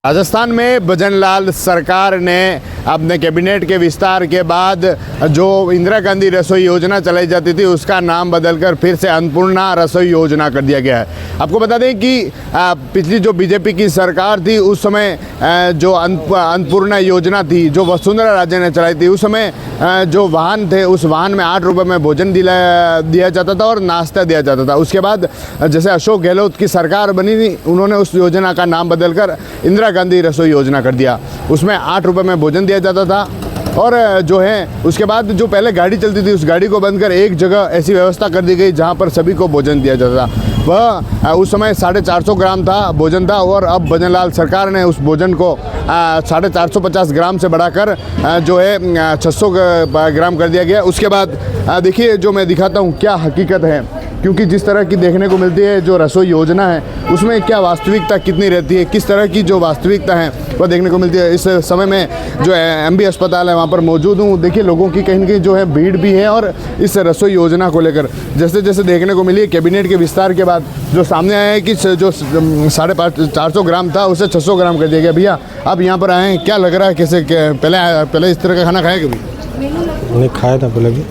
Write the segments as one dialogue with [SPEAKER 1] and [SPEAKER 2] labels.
[SPEAKER 1] राजस्थान में भजनलाल सरकार ने अपने कैबिनेट के विस्तार के बाद जो इंदिरा गांधी रसोई योजना चलाई जाती थी उसका नाम बदलकर फिर से अन्नपूर्णा रसोई योजना कर दिया गया है। आपको बता दें कि पिछली जो बीजेपी की सरकार थी उस समय जो अन्नपूर्णा योजना थी जो वसुंधरा राजे ने चलाई थी, उस समय जो वाहन थे उस वाहन में 8 रुपये में भोजन दिया जाता था और नाश्ता दिया जाता था। उसके बाद जैसे अशोक गहलोत की सरकार बनी थी, उन्होंने उस योजना का नाम बदलकर इंदिरा गांधी रसोई योजना कर दिया। उसमें 8 रुपये में भोजन दिया जाता था और जो है उसके बाद जो पहले गाड़ी चलती थी उस गाड़ी को बंद कर एक जगह ऐसी व्यवस्था कर दी गई जहां पर सभी को भोजन दिया जाता था। वह उस समय 450 ग्राम था भोजन था और अब भजनलाल सरकार ने उस भोजन को 450 ग्राम से बढ़ाकर जो है 600 ग्राम कर दिया गया। उसके बाद देखिए जो मैं दिखाता हूँ क्या हकीकत है, क्योंकि जिस तरह की देखने को मिलती है जो रसोई योजना है उसमें क्या वास्तविकता कितनी रहती है, किस तरह की जो वास्तविकता है वह देखने को मिलती है। इस समय में जो एमबी अस्पताल है वहाँ पर मौजूद हूँ। देखिए लोगों की कहीं न कहीं जो है भीड़ भी है और इस रसोई योजना को लेकर जैसे जैसे देखने को मिली है कैबिनेट के विस्तार के बाद जो सामने आया है कि जो 450 ग्राम था उसे 600 ग्राम कर दिया गया। भैया आप यहाँ पर आए हैं, क्या लग रहा है, कैसे पहले इस तरह का खाना खाया कभी?
[SPEAKER 2] नहीं खाया था पहले भी,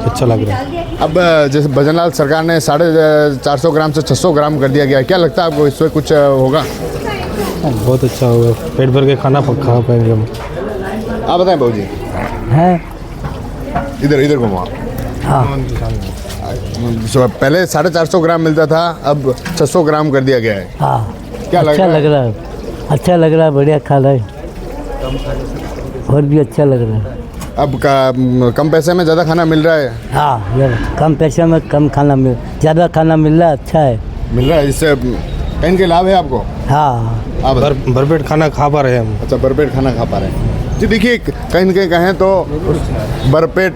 [SPEAKER 2] अच्छा लग रहा है।
[SPEAKER 1] अब जैसे भजनलाल सरकार ने 450 ग्राम से 600 ग्राम कर दिया गया, क्या लगता है आपको इसमें कुछ होगा?
[SPEAKER 2] बहुत अच्छा होगा, पेट भर के खाना खा पाएंगे हम।
[SPEAKER 1] आप बताएं भाऊ जी।
[SPEAKER 3] है
[SPEAKER 1] इधर घुमाओ।
[SPEAKER 3] हाँ
[SPEAKER 1] पहले 450 ग्राम मिलता था, अब 600 ग्राम कर दिया गया है।
[SPEAKER 3] हाँ
[SPEAKER 1] क्या
[SPEAKER 3] अच्छा लग रहा है, अच्छा लग रहा है, बढ़िया खा रहा है और भी अच्छा लग रहा है।
[SPEAKER 1] अब कम पैसे में ज़्यादा खाना मिल रहा है।
[SPEAKER 3] हाँ कम पैसे में कम खाना ज़्यादा खाना मिल रहा है, अच्छा है,
[SPEAKER 1] मिल रहा है। इससे कहीं के लाभ है आपको?
[SPEAKER 3] हाँ
[SPEAKER 1] आप
[SPEAKER 2] भरपेट खाना खा पा रहे हैं हम।
[SPEAKER 1] अच्छा भरपेट खाना खा पा रहे हैं जी। देखिए कहीं न कहीं कहें तो भरपेट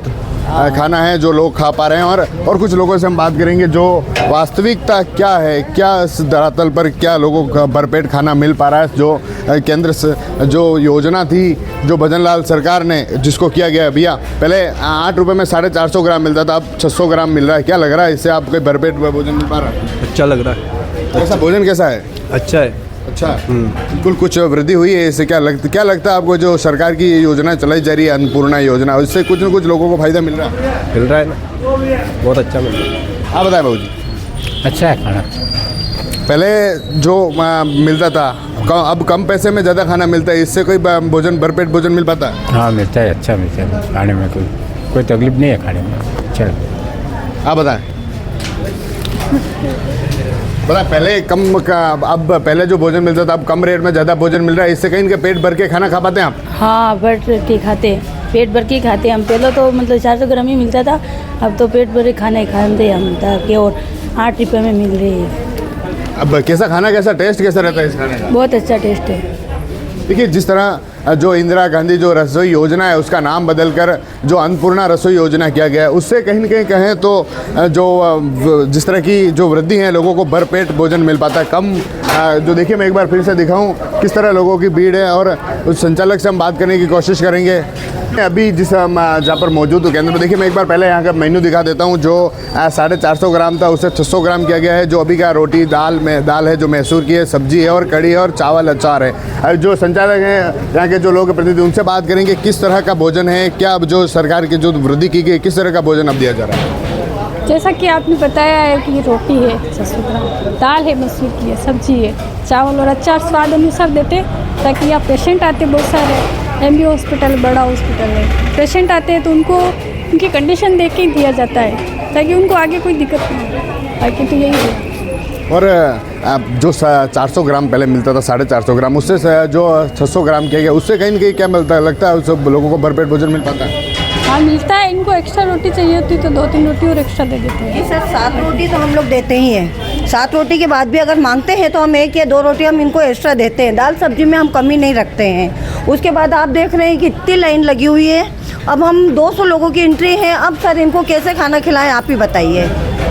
[SPEAKER 1] खाना है जो लोग खा पा रहे हैं और कुछ लोगों से हम बात करेंगे जो वास्तविकता क्या है, क्या इस धरातल पर क्या लोगों का भरपेट खाना मिल पा रहा है। जो केंद्र से जो योजना थी जो भजनलाल सरकार ने जिसको किया गया है, भैया पहले 8 रुपये में 450 ग्राम मिलता था, अब 600 ग्राम मिल रहा है। क्या लग रहा है इससे आपको भरपेट भोजन मिल पा रहा है?
[SPEAKER 2] अच्छा लग रहा है।
[SPEAKER 1] कैसा भोजन कैसा है?
[SPEAKER 2] अच्छा है।
[SPEAKER 1] अच्छा बिल्कुल। कुछ वृद्धि हुई है इससे? क्या लगता है आपको जो सरकार की योजना चलाई जा रही है अन्नपूर्णा योजना, उससे कुछ न कुछ लोगों को फायदा मिल रहा है
[SPEAKER 2] ना, बहुत अच्छा मिल रहा है।
[SPEAKER 1] आप बताएं बाबू जी।
[SPEAKER 3] अच्छा है खाना,
[SPEAKER 1] पहले जो मिलता था अब कम पैसे में ज़्यादा खाना मिलता है, इससे कोई भोजन भरपेट भोजन मिल पाता है?
[SPEAKER 4] हाँ मिलता है, अच्छा मिलता है खाने में, कोई तकलीफ नहीं है खाने में, अच्छा लगता है।
[SPEAKER 1] आप बताएं। पहले कम का अब पहले जो भोजन मिलता था अब कम रेट में ज़्यादा भोजन मिल रहा है, इससे कहीं इनके पेट भर के खाना खा पाते हैं आप?
[SPEAKER 5] हाँ पेट के खाते, पेट भर के खाते हम। पहले तो मतलब 400 ग्राम ही मिलता था, अब तो पेट भर के खाना ही खाते हम ताकि और 8 रुपये में मिल रही है।
[SPEAKER 1] अब कैसा खाना, कैसा टेस्ट कैसा रहता है इस खाने का?
[SPEAKER 5] बहुत अच्छा टेस्ट है।
[SPEAKER 1] देखिए जिस तरह जो इंदिरा गांधी जो रसोई योजना है उसका नाम बदलकर जो अन्नपूर्णा रसोई योजना किया गया है, उससे कहीं न कहीं कहें तो जो जिस तरह की जो वृद्धि है लोगों को भरपेट भोजन मिल पाता है। कम जो देखिए मैं एक बार फिर से दिखाऊं किस तरह लोगों की भीड़ है और उस संचालक से हम बात करने की कोशिश करेंगे। अभी जिस जहाँ पर मौजूद हूँ केंद्र में, देखिए मैं एक बार पहले यहाँ का मेन्यू दिखा देता हूँ। जो 450 ग्राम था उससे 600 ग्राम किया गया है। जो अभी का रोटी दाल है जो मैसूर की है, सब्जी है और कड़ी है और चावल अचार है। जो संचालक हैं यहाँ के जो लोग प्रतिनिधि उनसे बात करेंगे किस तरह का भोजन है, क्या अब जो सरकार की जो वृद्धि की गई किस तरह का भोजन अब दिया जा रहा है।
[SPEAKER 6] जैसा कि आपने बताया है कि रोटी है 600 ग्राम, दाल है मसूर की है, सब्जी है, चावल और अचार स्वाद अनुसार देते ताकि यहाँ पेशेंट आते बहुत सारे, एमबी हॉस्पिटल बड़ा हॉस्पिटल है, पेशेंट आते हैं तो उनको उनकी कंडीशन देख के ही दिया जाता है ताकि उनको आगे कोई दिक्कत नहीं हो। बाकी तो यही है। और
[SPEAKER 1] जो 400 ग्राम पहले मिलता था 450 ग्राम, उससे जो 600 ग्राम किया गया उससे कहीं न कहीं क्या मिलता है, लगता है उस लोगों को भरपेट भोजन मिल पाता है?
[SPEAKER 6] हाँ मिलता है। इनको एक्स्ट्रा रोटी चाहिए होती तो 2-3 रोटी और एक्स्ट्रा दे देते हैं।
[SPEAKER 7] सर 7 रोटी तो हम लोग देते ही हैं। 7 रोटी के बाद भी अगर मांगते हैं तो हम 1 या 2 रोटी हम इनको एक्स्ट्रा देते हैं। दाल सब्जी में हम कमी नहीं रखते हैं। उसके बाद आप देख रहे हैं कि इतनी लाइन लगी हुई है। अब हम 200 लोगों की एंट्री है। अब सर इनको कैसे खाना खिलाएं आप ही बताइए।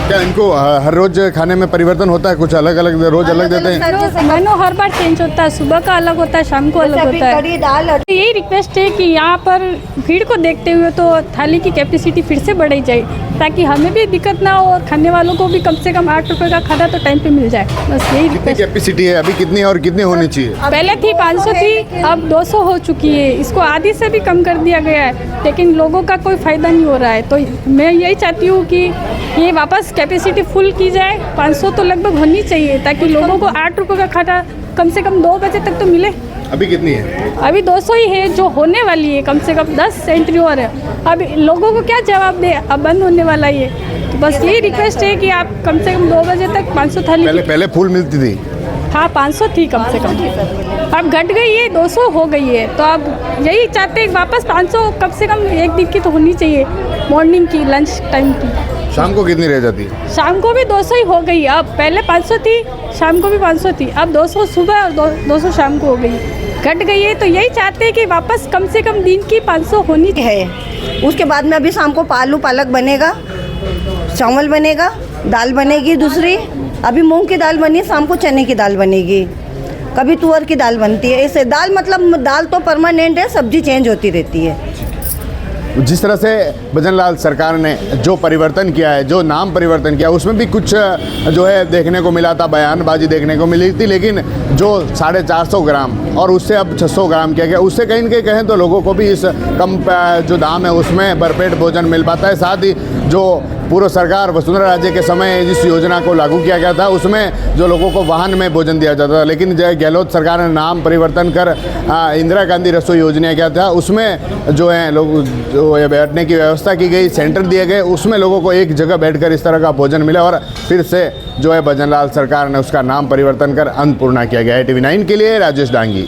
[SPEAKER 1] क्या इनको हर रोज खाने में परिवर्तन होता है, कुछ अलग अलग रोज अलग देते हैं?
[SPEAKER 6] मेनू हर बार चेंज होता है, सुबह का अलग होता है, शाम को अलग होता है।
[SPEAKER 7] कड़ी दाल
[SPEAKER 6] यही रिक्वेस्ट है कि यहाँ पर भीड़ को देखते हुए तो थाली की कैपेसिटी फिर से बढ़ाई जाए, ताकि हमें भी दिक्कत ना हो और खाने वालों को भी कम से कम 8 रुपये का खाना तो टाइम पे मिल जाए। बस यही
[SPEAKER 1] कितनी
[SPEAKER 6] रिक्वेस्ट।
[SPEAKER 1] कैपेसिटी है अभी, कितनी और कितनी होनी चाहिए?
[SPEAKER 6] पहले थी 500 थी, अब 200 हो चुकी है। इसको आधी से भी कम कर दिया गया है, लेकिन लोगों का कोई फ़ायदा नहीं हो रहा है। तो मैं यही चाहती हूँ कि ये वापस कैपेसिटी फुल की जाए। 500 तो लगभग होनी चाहिए, ताकि लोगों को 8 रुपये का खाना कम से कम 2 बजे तक तो मिले।
[SPEAKER 1] अभी कितनी है?
[SPEAKER 6] अभी 200 ही है, जो होने वाली है कम से कम 10 एंट्री और है। अब लोगों को क्या जवाब दे, अब बंद होने वाला ही है। तो बस यही रिक्वेस्ट है कि आप कम से कम 2 बजे तक 500 थाली।
[SPEAKER 1] पहले फूल मिलती थी?
[SPEAKER 6] हाँ 500 थी कम से कम, अब घट गई है, 200 हो गई है। तो अब यही चाहते हैं वापस 500 कम से कम एक दिन की तो होनी चाहिए, मॉर्निंग की, लंच टाइम की।
[SPEAKER 1] शाम को कितनी रह जाती है?
[SPEAKER 6] शाम को भी 200 ही हो गई। अब पहले 500 थी, शाम को भी 500 थी, अब 200 सुबह और 200 शाम को हो गई, घट गई है। तो यही चाहते हैं कि वापस कम से कम दिन की 500 होनी
[SPEAKER 7] है। उसके बाद में अभी शाम को आलू पालक बनेगा, चावल बनेगा, दाल बनेगी दूसरी, अभी मूंग की दाल बनी, शाम को चने की दाल बनेगी, कभी तुअर की दाल बनती है। ऐसे दाल मतलब दाल तो परमानेंट है, सब्जी चेंज होती रहती है।
[SPEAKER 1] जिस तरह से भजन लाल सरकार ने जो परिवर्तन किया है, जो नाम परिवर्तन किया, उसमें भी कुछ जो है देखने को मिला था, बयानबाजी देखने को मिली थी, लेकिन जो 450 ग्राम और उससे अब 600 ग्राम किया गया, उससे कहीं न कहीं कहें तो लोगों को भी इस कम जो दाम है उसमें भरपेट भोजन मिल पाता है। साथ ही जो पूर्व सरकार वसुंधरा राजे के समय जिस योजना को लागू किया गया था, उसमें जो लोगों को वाहन में भोजन दिया जाता था, लेकिन जो गहलोत सरकार ने नाम परिवर्तन कर इंदिरा गांधी रसोई योजना किया था, उसमें जो है लोग जो है बैठने की व्यवस्था की गई, सेंटर दिए गए, उसमें लोगों को एक जगह बैठकर इस तरह का भोजन मिला और फिर से जो है भजन लाल सरकार ने उसका नाम परिवर्तन कर अन्नपूर्णा किया गया है। TV9 के लिए राजेश डांगी।